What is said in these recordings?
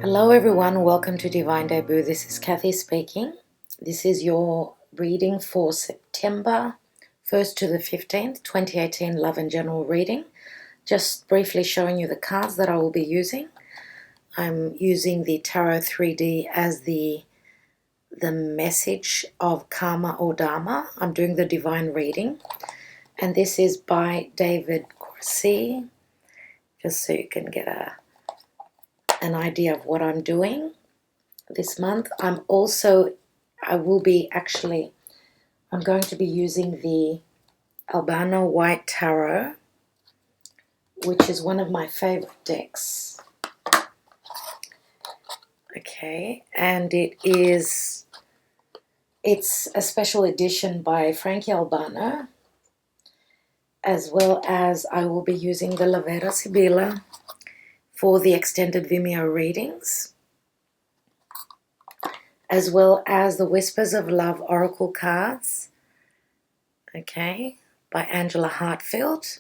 Hello everyone, welcome to Divine Debut. This is Kathy speaking. This is your reading for September 1st to the 15th, 2018 Love and General reading. Just briefly showing you the cards that I will be using. I'm using the Tarot 3D as the message of Karma or Dharma. I'm doing the Divine reading. And this is by David Corsi, just so you can get an idea of what I'm doing this month. I'm going to be using the Albano White Tarot, which is one of my favorite decks. Okay, and it's a special edition by Frankie Albano, as well as I will be using the La Vera Sibilla for the extended Vimeo readings, as well as the Whispers of Love Oracle cards, okay, by Angela Hartfield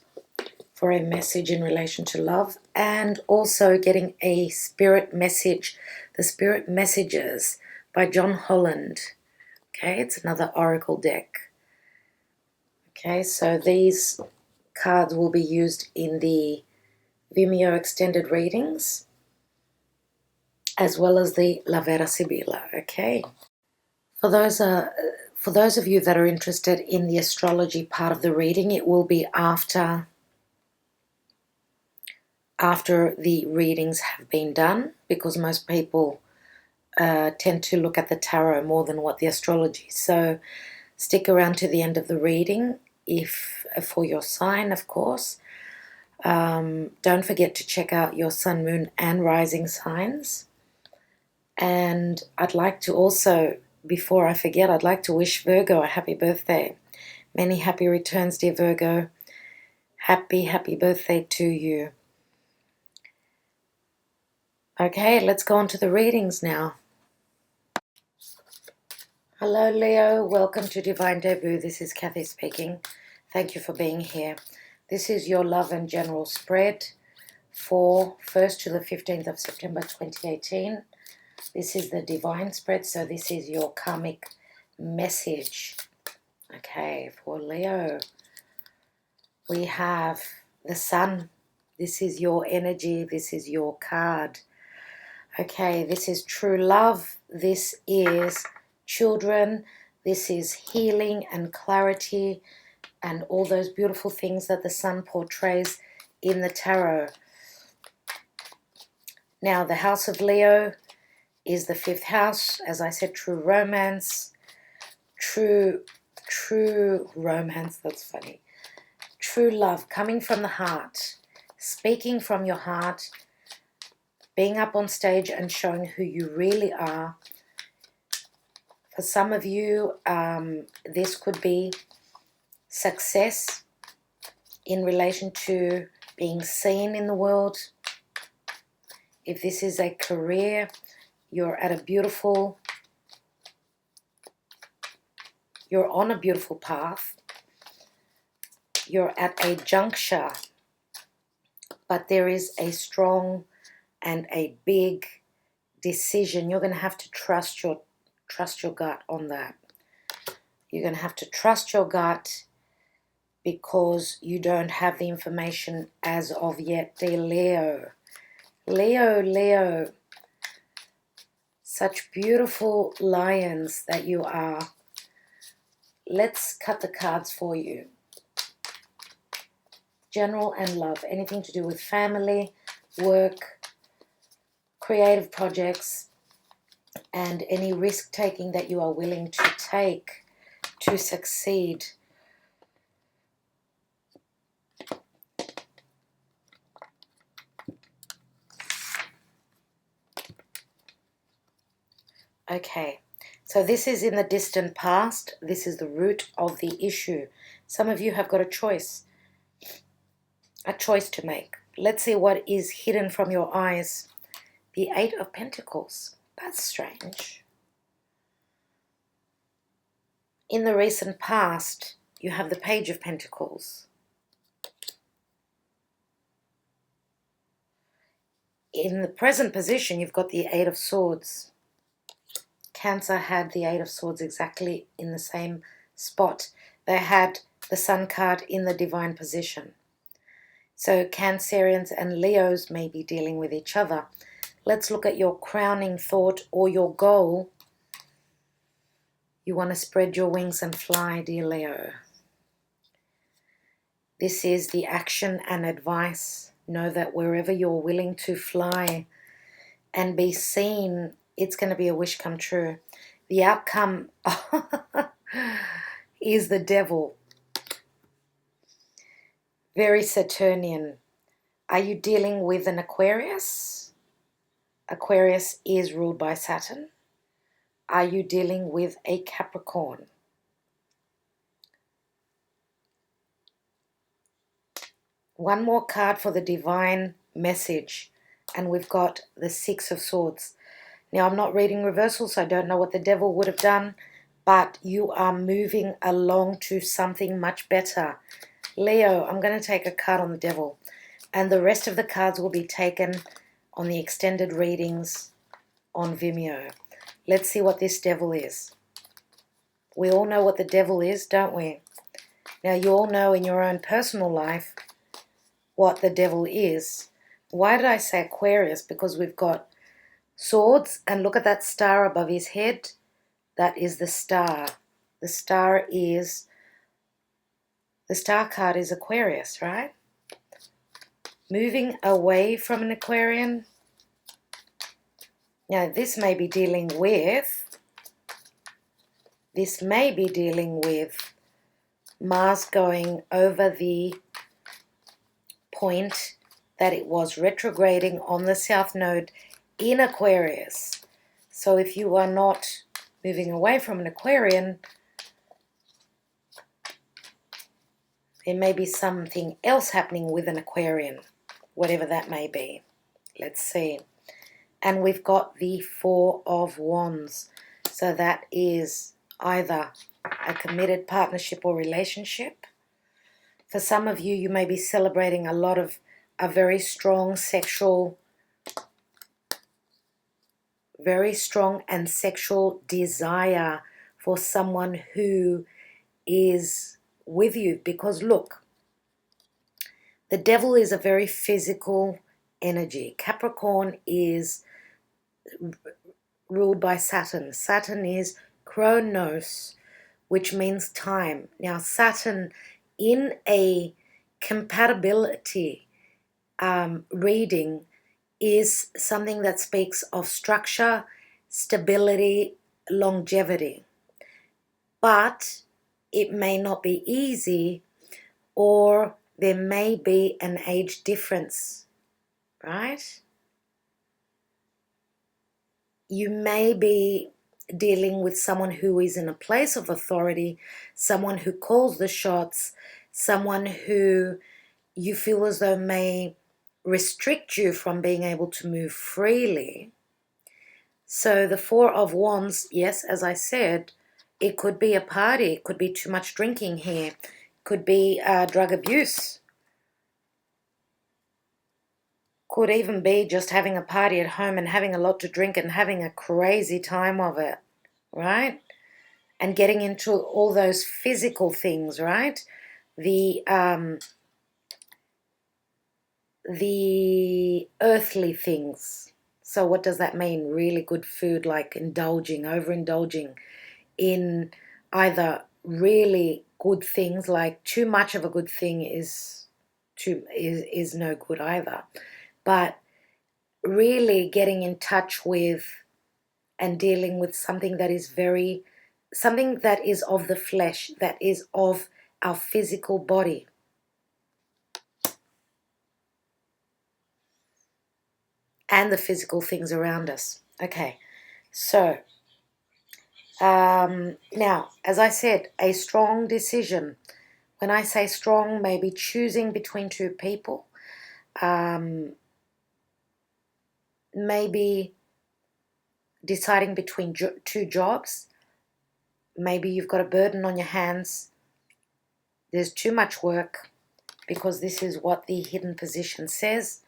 for a message in relation to love, and also getting a spirit message, the Spirit Messages by John Holland. Okay, it's another Oracle deck. Okay, so these cards will be used in the Vimeo extended readings, as well as the La Vera Sibilla. Okay, for those of you that are interested in the astrology part of the reading, it will be after the readings have been done, because most people tend to look at the tarot more than what the astrology. So stick around to the end of the reading for your sign, of course. Don't forget to check out your sun, moon, and rising signs. And I'd like to also, before I forget, I'd like to wish Virgo a happy birthday. Many happy returns, dear Virgo. Happy birthday to you. Okay, let's go on to the readings now. Hello, Leo. Welcome to Divine Debut. This is Kathy speaking. Thank you for being here. This is your love and general spread for 1st to the 15th of September 2018. This is the divine spread, so this is your karmic message. Okay, for Leo, we have the Sun. This is your energy. This is your card. Okay, this is true love. This is children. This is healing and clarity and all those beautiful things that the Sun portrays in the tarot. Now, the house of Leo is the 5th house. As I said, true romance. True romance, that's funny. True love, coming from the heart, speaking from your heart, being up on stage and showing who you really are. For some of you, this could be success in relation to being seen in the world. If this is a career, you're on a beautiful path. You're at a juncture, but there is a strong and a big decision. You're going to have to trust your gut on that. You're going to have to trust your gut, because you don't have the information as of yet, dear Leo. Leo, such beautiful lions that you are. Let's cut the cards for you. General and love, anything to do with family, work, creative projects, and any risk-taking that you are willing to take to succeed. Okay, so this is in the distant past. This is the root of the issue. Some of you have got a choice to make. Let's see what is hidden from your eyes. The 8 of Pentacles. That's strange. In the recent past, you have the Page of Pentacles. in the present position, you've got the Eight of Swords. Cancer had the Eight of Swords exactly in the same spot. They had the Sun card in the divine position. So Cancerians and Leos may be dealing with each other. Let's look at your crowning thought or your goal. You want to spread your wings and fly, dear Leo. This is the action and advice. Know that wherever you're willing to fly and be seen, it's going to be a wish come true. The outcome is the devil. Very Saturnian. Are you dealing with an Aquarius? Aquarius is ruled by Saturn. Are you dealing with a Capricorn? One more card for the divine message, and we've got the Six of Swords. Now, I'm not reading reversal, so I don't know what the devil would have done, but you are moving along to something much better. Leo, I'm going to take a card on the devil, and the rest of the cards will be taken on the extended readings on Vimeo. Let's see what this devil is. We all know what the devil is, don't we? Now, you all know in your own personal life what the devil is. Why did I say Aquarius? Because we've got swords, and look at that star above his head. That is the star. The star card is Aquarius, right? Moving away from an Aquarian. Now, this may be dealing with Mars going over the point that it was retrograding on the South Node in Aquarius. So if you are not moving away from an Aquarian, there may be something else happening with an Aquarian, whatever that may be. Let's see. And we've got the Four of Wands. So that is either a committed partnership or relationship. For some of you, you may be celebrating a very strong and sexual desire for someone who is with you. Because look, the devil is a very physical energy. Capricorn is ruled by Saturn. Saturn is Chronos, which means time. Now, Saturn in a compatibility reading is something that speaks of structure, stability, longevity. But it may not be easy, or there may be an age difference, right? You may be dealing with someone who is in a place of authority, someone who calls the shots, someone who you feel as though may restrict you from being able to move freely. So the Four of Wands, yes, as I said, it could be a party, it could be too much drinking here, it could be drug abuse, could even be just having a party at home and having a lot to drink and having a crazy time of it, right? And getting into all those physical things, right? The earthly things. So what does that mean? Really good food, like overindulging in either really good things, like too much of a good thing is no good either. But really getting in touch with and dealing with something that is of the flesh, that is of our physical body. And the physical things around us. Okay, so now, as I said, a strong decision. When I say strong, maybe choosing between two people, maybe deciding between two jobs. Maybe you've got a burden on your hands. There's too much work, because this is what the hidden position says.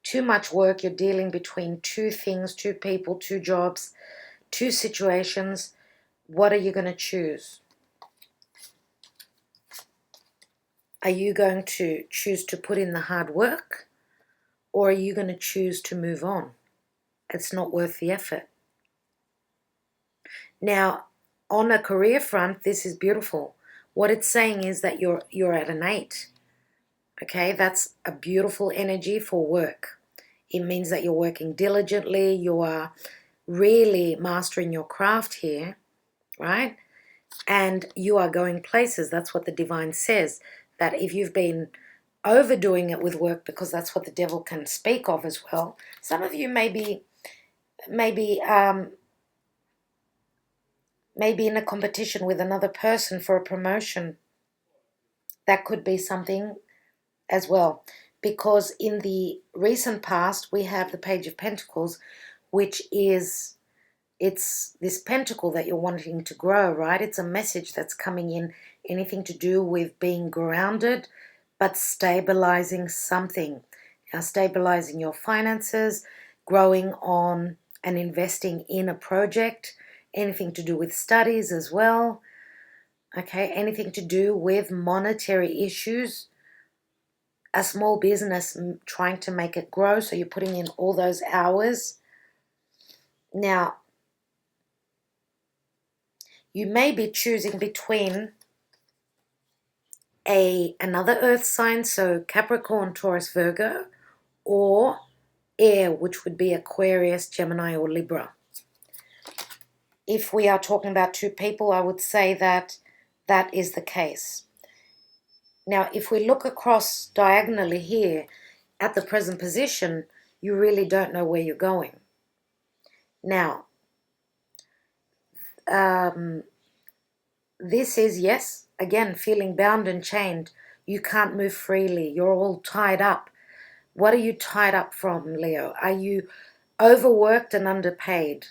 Too much work. You're dealing between two things, two people, two jobs, two situations. What are you going to choose? Are you going to choose to put in the hard work, or are you going to choose to move on? It's not worth the effort. Now, on a career front, this is beautiful. What it's saying is that you're at an 8. Okay, that's a beautiful energy for work. It means that you're working diligently, you are really mastering your craft here, right? And you are going places. That's what the divine says, that if you've been overdoing it with work, because that's what the devil can speak of as well. Some of you maybe in a competition with another person for a promotion. That could be something as well, because in the recent past we have the Page of Pentacles, which is, it's this pentacle that you're wanting to grow, right? It's a message that's coming in, anything to do with being grounded but stabilizing something. Now, stabilizing your finances, growing on and investing in a project, anything to do with studies as well. Okay, anything to do with monetary issues, a small business, trying to make it grow, so you're putting in all those hours. Now, you may be choosing between another earth sign, so Capricorn, Taurus, Virgo, or air, which would be Aquarius, Gemini, or Libra. If we are talking about two people, I would say that that is the case. Now, if we look across diagonally here at the present position, you really don't know where you're going. Now, this is, yes, again, feeling bound and chained. You can't move freely. You're all tied up. What are you tied up from, Leo? Are you overworked and underpaid?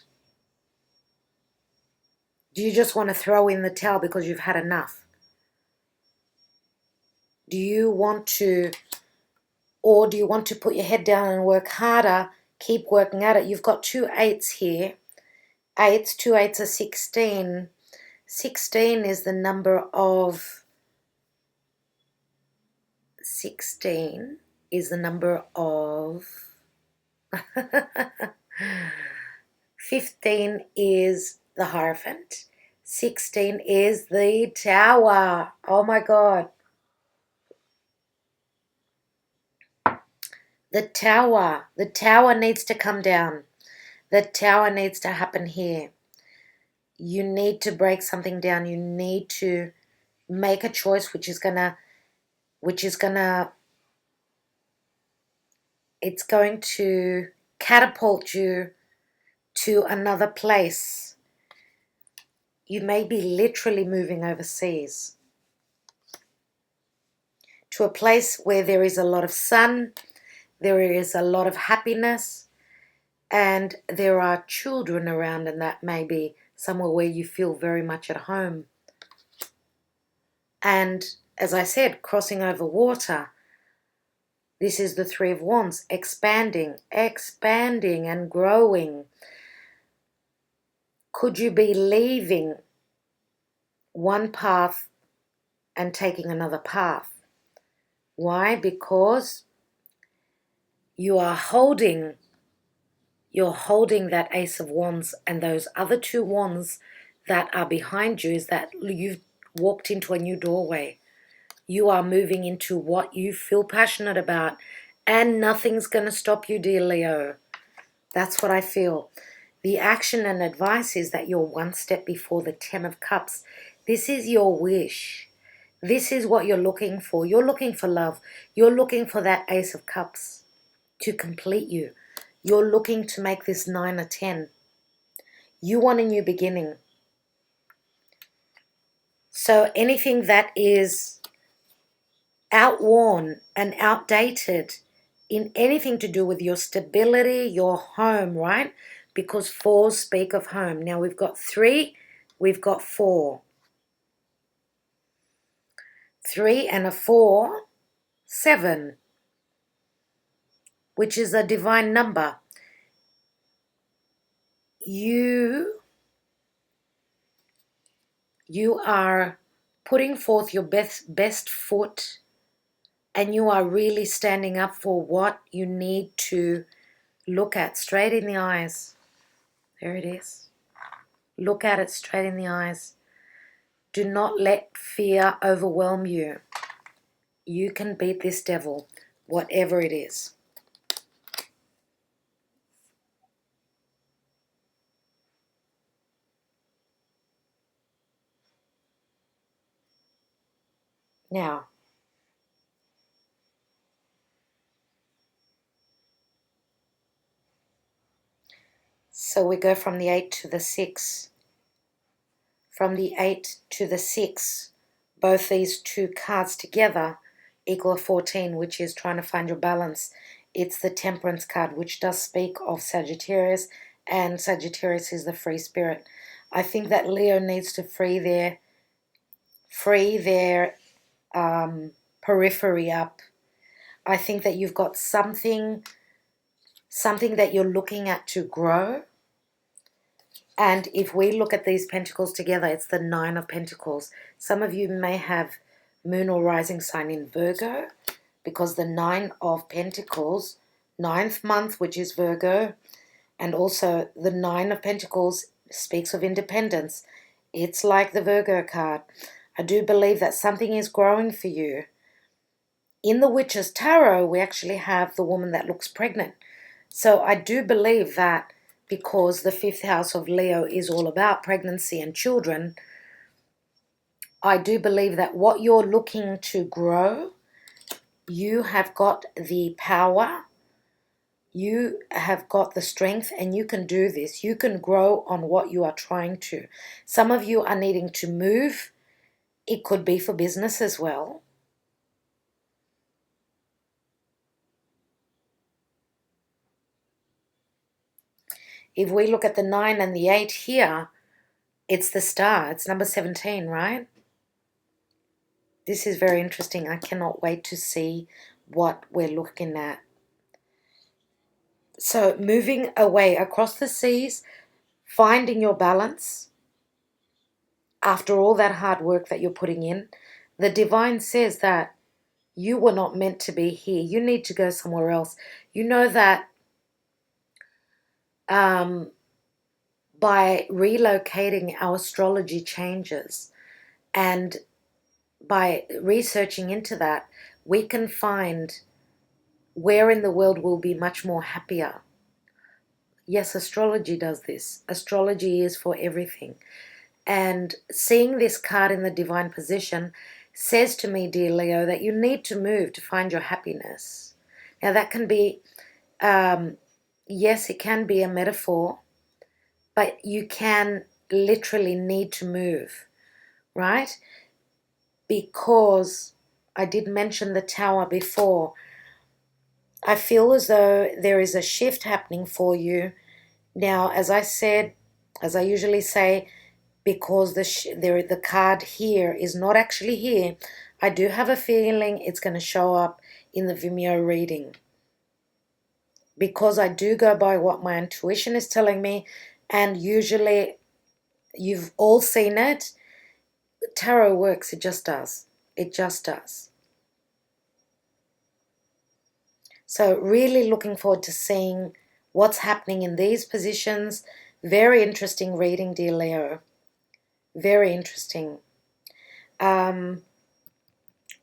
Do you just want to throw in the towel because you've had enough? Do you want to, or do you want to put your head down and work harder, keep working at it? You've got 2 8s here. 2 8s are 16. 16 is the number of 16 is the number of 15 is the Hierophant. 16 is the Tower. Oh my God. The Tower. The Tower needs to come down. The Tower needs to happen here. You need to break something down. You need to make a choice it's going to catapult you to another place. You may be literally moving overseas to a place where there is a lot of sun, there is a lot of happiness, and there are children around, and that may be somewhere where you feel very much at home. And as I said, crossing over water, this is the Three of Wands, expanding and growing. Could you be leaving one path and taking another path? Why? Because you're holding that Ace of Wands, and those other 2 wands that are behind you is that you've walked into a new doorway. You are moving into what you feel passionate about, and nothing's going to stop you, dear Leo. That's what I feel. The action and advice is that you're one step before the 10 of Cups. This is your wish. This is what you're looking for. You're looking for love. You're looking for that Ace of Cups to complete you. You're looking to make this 9 or 10. You want a new beginning. So anything that is outworn and outdated in anything to do with your stability, your home, right? Because 4s speak of home. Now we've got 3, we've got 4. 3 and a 4, 7. which is a divine number. You are putting forth your best foot, and you are really standing up for what you need to look at straight in the eyes. There it is. Look at it straight in the eyes. Do not let fear overwhelm you. You can beat this devil, whatever it is. Now, so we go from the 8 to the 6. From the 8 to the 6, both these two cards together equal 14, which is trying to find your balance. It's the Temperance card, which does speak of Sagittarius, and Sagittarius is the free spirit. I think that Leo needs to free their periphery up. I think that you've got something that you're looking at to grow. And if we look at these pentacles together, it's the 9 of Pentacles. Some of you may have moon or rising sign in Virgo, because the 9 of Pentacles, 9th month, which is Virgo, and also the 9 of Pentacles speaks of independence. It's like the Virgo card. I do believe that something is growing for you. In the Witch's Tarot, we actually have the woman that looks pregnant. So I do believe that because the 5th house of Leo is all about pregnancy and children, I do believe that what you're looking to grow, you have got the power, you have got the strength, and you can do this. You can grow on what you are trying to. Some of you are needing to move. It could be for business as well. If we look at the 9 and the 8 here, it's the star. It's number 17, right? This is very interesting. I cannot wait to see what we're looking at. So moving away across the seas, finding your balance after all that hard work that you're putting in. The divine says that you were not meant to be here. You need to go somewhere else. You know that by relocating, our astrology changes, and by researching into that, we can find where in the world we'll be much more happier. Yes, astrology does this. Astrology is for everything. And seeing this card in the divine position says to me, dear Leo, that you need to move to find your happiness. Now that can be, yes, it can be a metaphor, but you can literally need to move, right? Because I did mention the Tower before. I feel as though there is a shift happening for you. Now, as I said, as I usually say, because the card here is not actually here, I do have a feeling it's going to show up in the Vimeo reading. Because I do go by what my intuition is telling me, and usually you've all seen it. Tarot works, it just does. It just does. So really looking forward to seeing what's happening in these positions. Very interesting reading, dear Leo. Very interesting.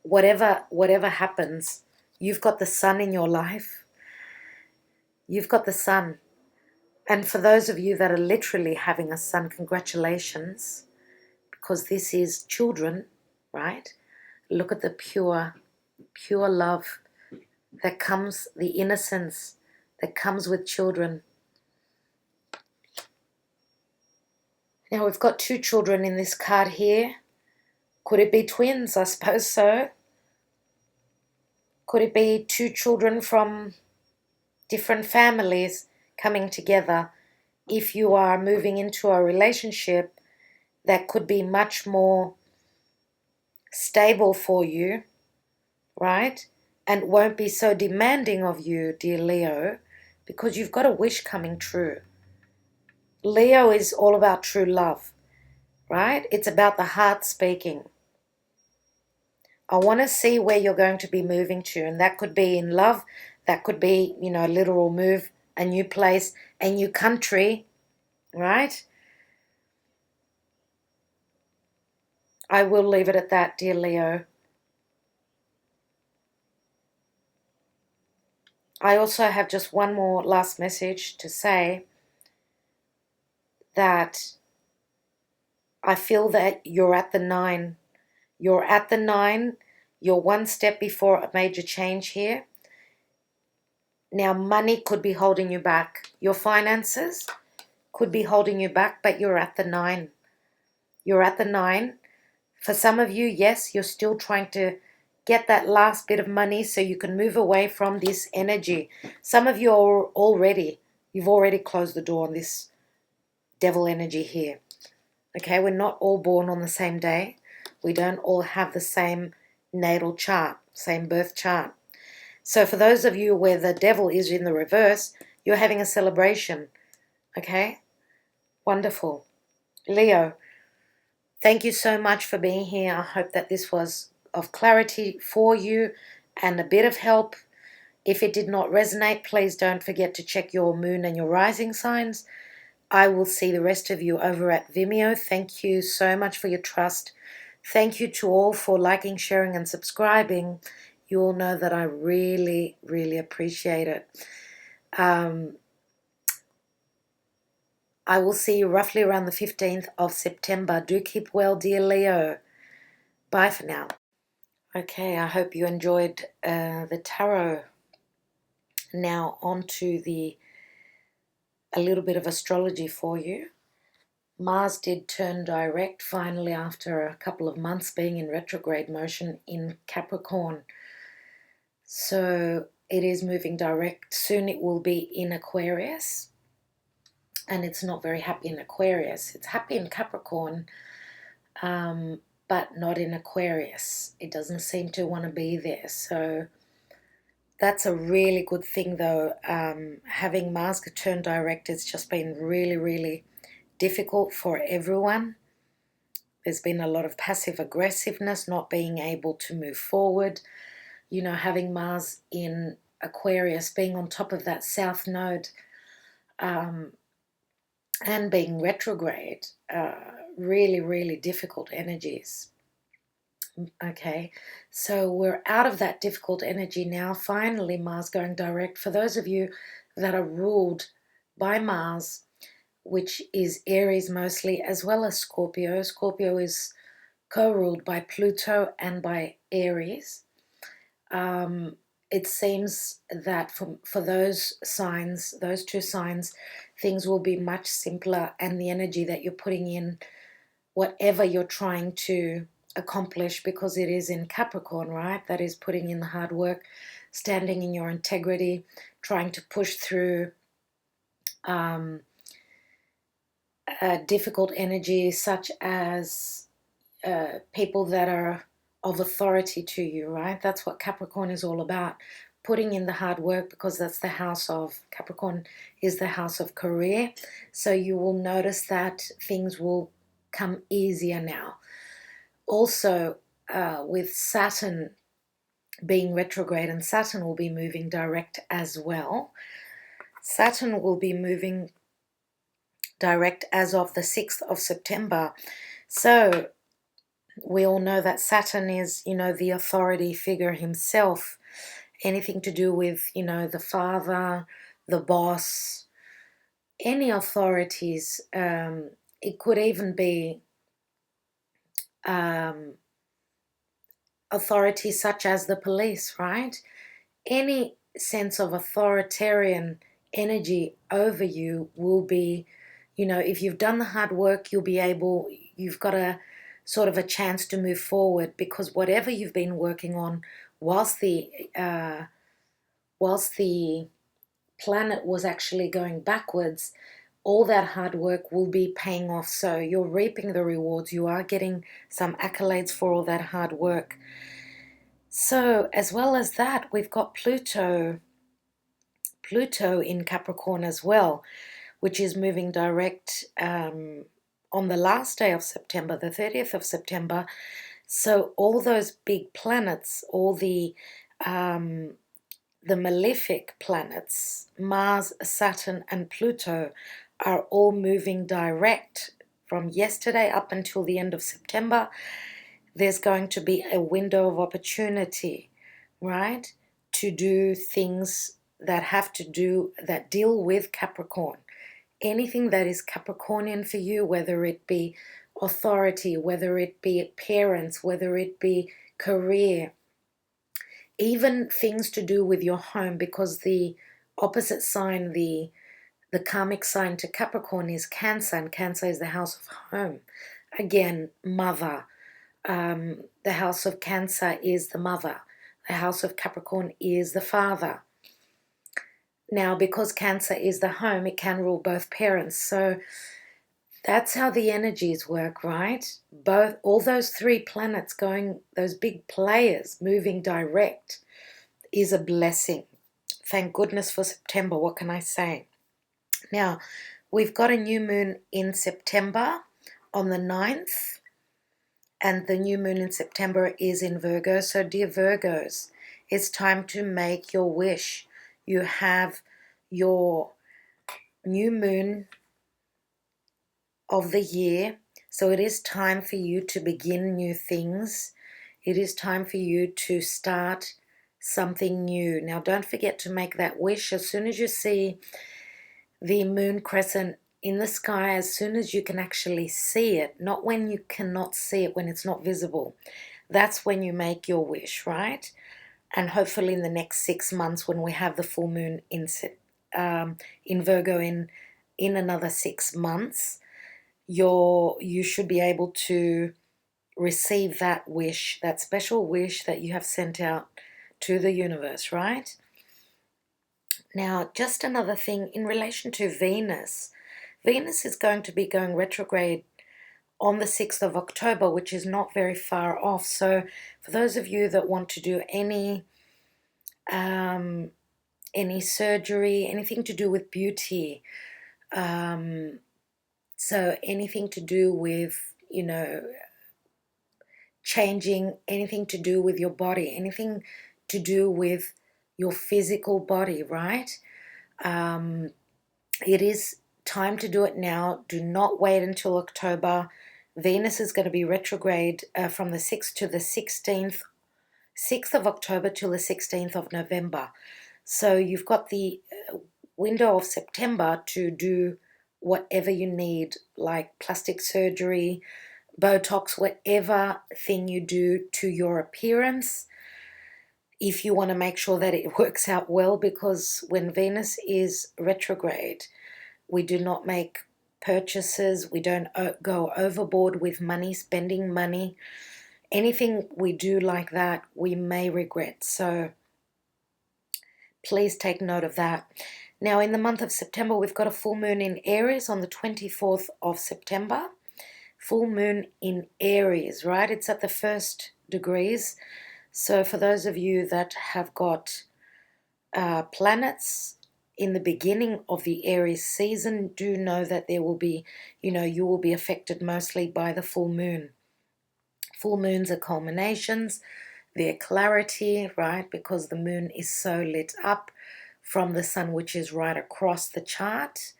Whatever happens, you've got the sun in your life. You've got the sun. And for those of you that are literally having a son, congratulations, because this is children, right? Look at the pure love that comes, the innocence that comes with children. Now we've got 2 children in this card here. Could it be twins? I suppose so. Could it be 2 children from different families coming together? If you are moving into a relationship that could be much more stable for you, right? and won't be so demanding of you, dear Leo, because you've got a wish coming true. Leo is all about true love, right? It's about the heart speaking. I want to see where you're going to be moving to, and that could be in love, that could be, a literal move, a new place, a new country, right? I will leave it at that, dear Leo. I also have just one more last message to say, that I feel that you're at the 9. You're at the 9. You're one step before a major change here. Now, money could be holding you back. Your finances could be holding you back, but you're at the 9. You're at the 9. For some of you, yes, you're still trying to get that last bit of money so you can move away from this energy. Some of you you've already closed the door on this devil energy here. Okay, we're not all born on the same day. We don't all have the same natal chart, same birth chart. So for those of you where the devil is in the reverse, you're having a celebration. Okay? Wonderful. Leo, thank you so much for being here. I hope that this was of clarity for you and a bit of help. If it did not resonate, please don't forget to check your moon and your rising signs. I will see the rest of you over at Vimeo. Thank you so much for your trust. Thank you to all for liking, sharing, and subscribing. You all know that I really, really appreciate it. I will see you roughly around the 15th of September. Do keep well, dear Leo. Bye for now. Okay, I hope you enjoyed the tarot. Now on to a little bit of astrology for you. Mars did turn direct finally after a couple of months being in retrograde motion in Capricorn. So it is moving direct. Soon it will be in Aquarius. And it's not very happy in Aquarius. It's happy in Capricorn, but not in Aquarius. It doesn't seem to want to be there. So that's a really good thing though. Having Mars turn direct has just been really, really difficult for everyone. There's been a lot of passive aggressiveness, not being able to move forward. Having Mars in Aquarius, being on top of that south node, and being retrograde, really, really difficult energies. Okay, so we're out of that difficult energy now. Finally, Mars going direct. For those of you that are ruled by Mars, which is Aries mostly, as well as Scorpio. Scorpio is co-ruled by Pluto and by Aries. It seems that for those signs, those two signs, things will be much simpler, and the energy that you're putting in, whatever you're trying to accomplish, because it is in Capricorn, right? That is putting in the hard work, standing in your integrity, trying to push through difficult energy, such as people that are of authority to you, right? That's what Capricorn is all about. Putting in the hard work, because that's the house of Capricorn, is the house of career. So you will notice that things will come easier now. Also, with Saturn being retrograde, and Saturn will be moving direct as well. Saturn will be moving direct as of the 6th of September. So we all know that Saturn is, the authority figure himself. Anything to do with, the father, the boss, any authorities. It could even be authorities such as the police, right? Any sense of authoritarian energy over you will be, if you've done the hard work, you've got a sort of a chance to move forward, because whatever you've been working on whilst the planet was actually going backwards, all that hard work will be paying off. So you're reaping the rewards. You are getting some accolades for all that hard work. So as well as that, we've got Pluto in Capricorn as well, which is moving direct on the last day of September, the 30th of September. So all those big planets, all the malefic planets, Mars, Saturn, and Pluto, are all moving direct from yesterday up until the end of September. There's going to be a window of opportunity, right, to do things that deal with Capricorn. Anything that is Capricornian for you, whether it be authority, whether it be parents, whether it be career, even things to do with your home, because the opposite sign, the karmic sign to Capricorn is Cancer, and Cancer is the house of home. Again, mother. The house of Cancer is the mother. The house of Capricorn is the father. Now, because Cancer is the home, it can rule both parents. So that's how the energies work, right? All those three planets going, those big players moving direct, is a blessing. Thank goodness for September. What can I say? Now, we've got a new moon in September on the 9th, and the new moon in September is in Virgo. So, dear Virgos, it's time to make your wish. You have your new moon of the year, so it is time for you to begin new things. It is time for you to start something new. Now, don't forget to make that wish as soon as you see the moon crescent in the sky, as soon as you can actually see it, not when you cannot see it, when it's not visible. That's when you make your wish, right? And hopefully in the next 6 months, when we have the full moon in Virgo in another 6 months, you should be able to receive that wish, that special wish that you have sent out to the universe, right? Now, just another thing in relation to Venus. Venus is going to be going retrograde on the 6th of October, which is not very far off. So for those of you that want to do any surgery, anything to do with beauty, so anything to do with, changing, anything to do with your body, anything to do with your physical body, right? It is time to do it now. Do not wait until October. Venus is going to be retrograde from the 6th to the 16th, 6th of October till the 16th of November. So you've got the window of September to do whatever you need, like plastic surgery, Botox, whatever thing you do to your appearance, if you want to make sure that it works out well, because when Venus is retrograde, we do not make purchases, we don't go overboard with money, spending money. Anything we do like that, we may regret. So please take note of that. Now, in the month of September, we've got a full moon in Aries on the 24th of September. Full moon in Aries, right? It's at the 1st degrees. So for those of you that have got planets in the beginning of the Aries season, do know that there will be, you will be affected mostly by the full moon. Full moons are culminations, they're clarity, right? Because the moon is so lit up from the sun, which is right across the chart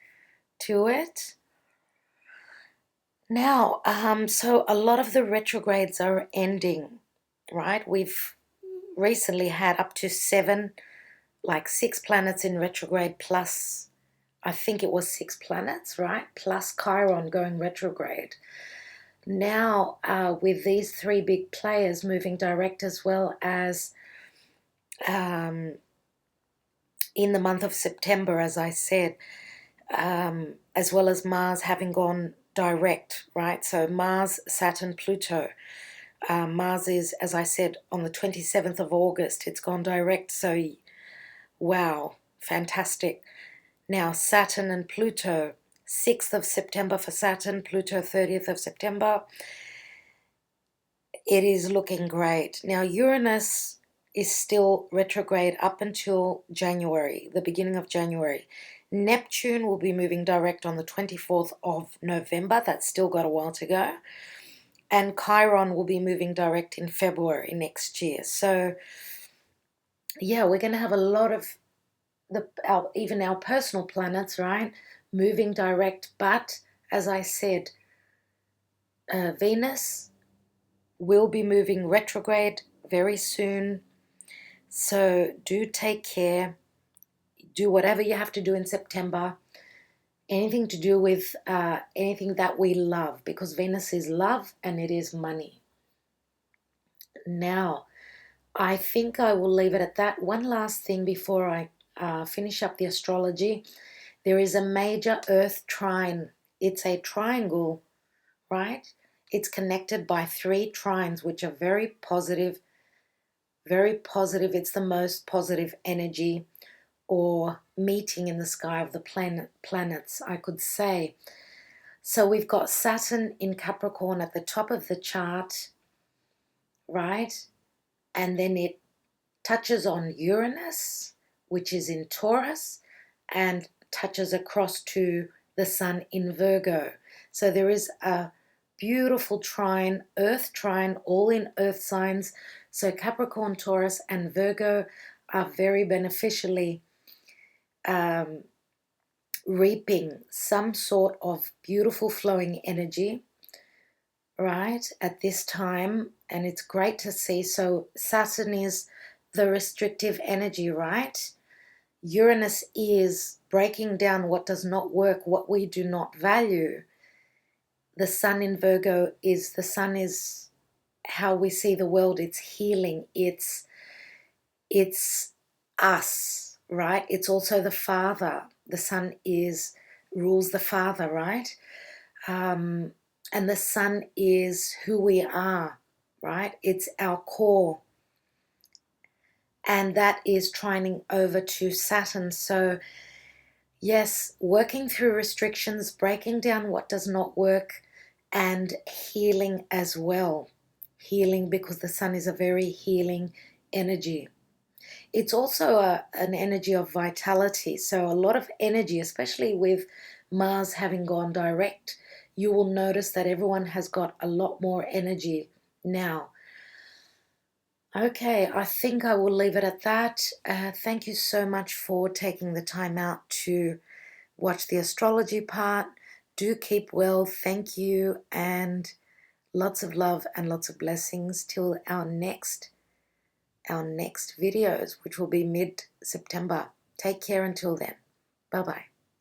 to it. Now, so a lot of the retrogrades are ending, right? We've recently had up to 6 planets in retrograde, plus, I think it was 6 planets, right? Plus Chiron going retrograde. Now, with these 3 big players moving direct, as well as in the month of September, as I said, as well as Mars having gone direct, right? So Mars, Saturn, Pluto. Mars is, as I said, on the 27th of August. It's gone direct, so wow, fantastic. Now, Saturn and Pluto, 6th of September for Saturn, Pluto 30th of September. It is looking great. Now, Uranus is still retrograde up until January, the beginning of January. Neptune will be moving direct on the 24th of November. That's still got a while to go. And Chiron will be moving direct in February next year. So, yeah, we're going to have a lot of even our personal planets, right, moving direct. But as I said, Venus will be moving retrograde very soon. So do take care. Do whatever you have to do in September. Anything to do with anything that we love, because Venus is love and it is money. Now, I think I will leave it at that. One last thing before I finish up the astrology. There is a major Earth trine. It's a triangle, right? It's connected by 3 trines, which are very positive. Very positive. It's the most positive energy or meeting in the sky of the planets, I could say. So we've got Saturn in Capricorn at the top of the chart, right? And then it touches on Uranus, which is in Taurus, and touches across to the Sun in Virgo. So there is a beautiful trine, Earth trine, all in Earth signs. So Capricorn, Taurus, and Virgo are very beneficially reaping some sort of beautiful flowing energy, right, at this time. And it's great to see. So Saturn is the restrictive energy, right? Uranus is breaking down what does not work, what we do not value. The Sun in Virgo is, the Sun is how we see the world. It's healing. It's us, right? It's also the Father. The Sun rules the Father, right? And the Sun is who we are, right? It's our core. And that is trining over to Saturn. So yes, working through restrictions, breaking down what does not work, and healing as well. Healing, because the Sun is a very healing energy. It's also an energy of vitality. So a lot of energy, especially with Mars having gone direct, you will notice that everyone has got a lot more energy now. Okay, I think I will leave it at that. Thank you so much for taking the time out to watch the astrology part. Do keep well. Thank you, and lots of love and lots of blessings till our next videos, which will be mid-September. Take care until then. Bye-bye.